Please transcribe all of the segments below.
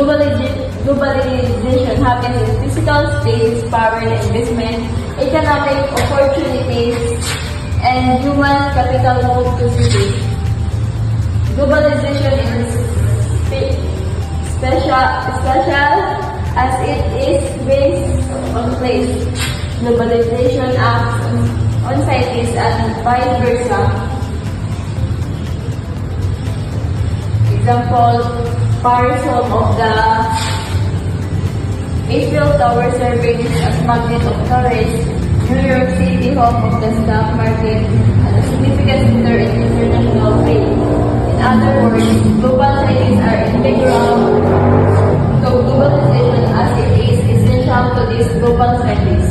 Globalization happens in physical space, power and investment, economic opportunities, and human capital move to cities. Globalization is special as it is based on place. Globalization acts on cities and vice versa. Example, Paris, home of the Eiffel Tower, serving as magnet of tourists. New York City, home of the stock market, and a significant center in international trade. In other words, global cities are integral to globalization as it is essential to these global cities.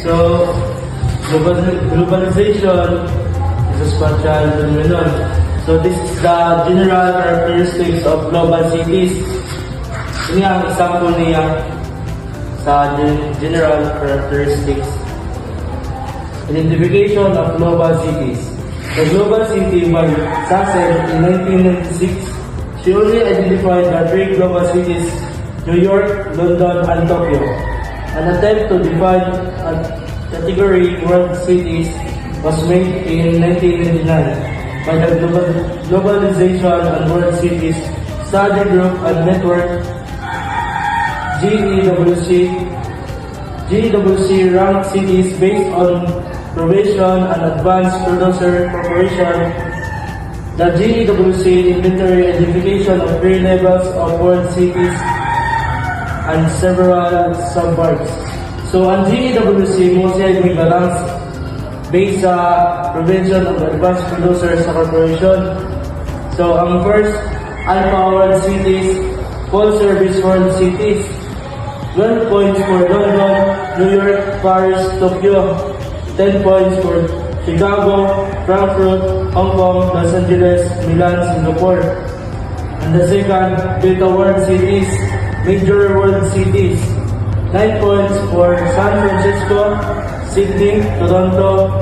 So, globalization is a spatial phenomenon. So, this is the general characteristics of global cities. Ini ang example niya sa general characteristics. Identification of global cities. The global city by Sasser in 1996, she only identified the three global cities, New York, London, and Tokyo. An attempt to define a category world cities was made in 1999 by the Globalization and World Cities Study Group and Network, GEWC. GEWC ranked cities based on probation and advanced producer corporation. The GEWC inventory identification of 3 levels of world cities and several suburbs. So, ang GEWC mo siya yung balance based sa prevention of advanced producers sa corporation. So, ang first, Alpha World Cities, Full Service World Cities. 12 points for London, New York, Paris, Tokyo. 10 points for Chicago, Frankfurt, Hong Kong, Los Angeles, Milan, Singapore. And the second, Beta World Cities, Major World Cities. 9 points for San Francisco, Sydney, Toronto,